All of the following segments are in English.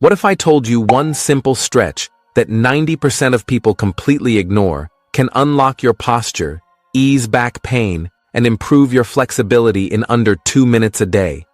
What if I told you one simple stretch that 90% of people completely ignore can unlock your posture, ease back pain, and improve your flexibility in under 2 minutes a day?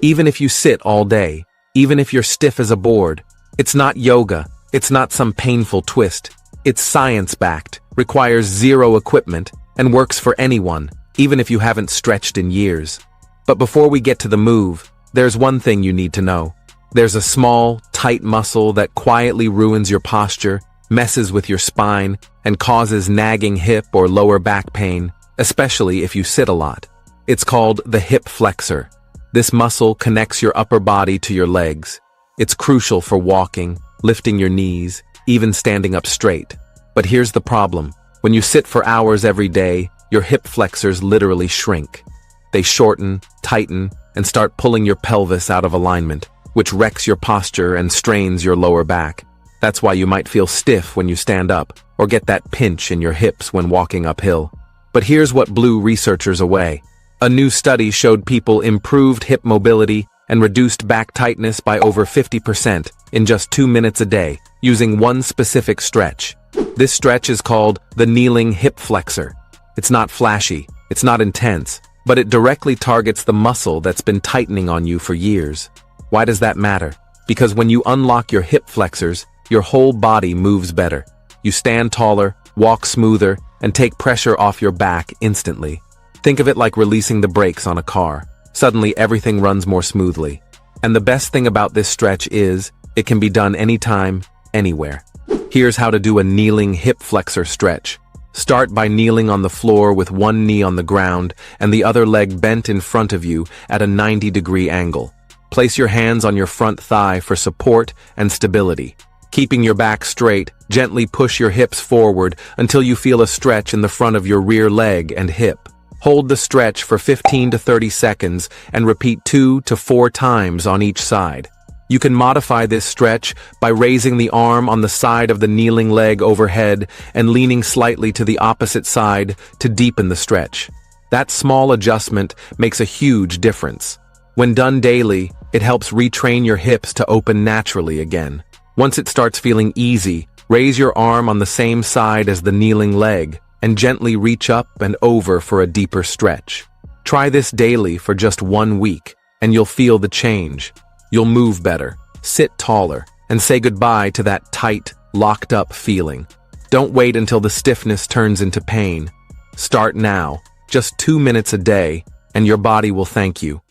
Even if you sit all day, even if you're stiff as a board, it's not yoga, it's not some painful twist. It's science-backed, requires zero equipment, and works for anyone, even if you haven't stretched in years. But before we get to the move, there's one thing you need to know. There's a small, tight muscle that quietly ruins your posture, messes with your spine, and causes nagging hip or lower back pain, especially if you sit a lot. It's called the hip flexor. This muscle connects your upper body to your legs. It's crucial for walking, lifting your knees, even standing up straight. But here's the problem. When you sit for hours every day, your hip flexors literally shrink. They shorten, tighten, and start pulling your pelvis out of alignment, which wrecks your posture and strains your lower back. That's why you might feel stiff when you stand up, or get that pinch in your hips when walking uphill. But here's what blew researchers away. A new study showed people improved hip mobility and reduced back tightness by over 50% in just 2 minutes a day, using one specific stretch. This stretch is called the kneeling hip flexor. It's not flashy, it's not intense, but it directly targets the muscle that's been tightening on you for years. Why does that matter? Because when you unlock your hip flexors, your whole body moves better. You stand taller, walk smoother, and take pressure off your back instantly. Think of it like releasing the brakes on a car. Suddenly everything runs more smoothly. And the best thing about this stretch is, it can be done anytime, anywhere. Here's how to do a kneeling hip flexor stretch. Start by kneeling on the floor with one knee on the ground and the other leg bent in front of you at a 90-degree angle. Place your hands on your front thigh for support and stability. Keeping your back straight, gently push your hips forward until you feel a stretch in the front of your rear leg and hip. Hold the stretch for 15 to 30 seconds and repeat 2 to 4 times on each side. You can modify this stretch by raising the arm on the side of the kneeling leg overhead and leaning slightly to the opposite side to deepen the stretch. That small adjustment makes a huge difference. When done daily, it helps retrain your hips to open naturally again. Once it starts feeling easy, raise your arm on the same side as the kneeling leg and gently reach up and over for a deeper stretch. Try this daily for just 1 week, and you'll feel the change. You'll move better, sit taller, and say goodbye to that tight, locked-up feeling. Don't wait until the stiffness turns into pain. Start now, just 2 minutes a day, and your body will thank you.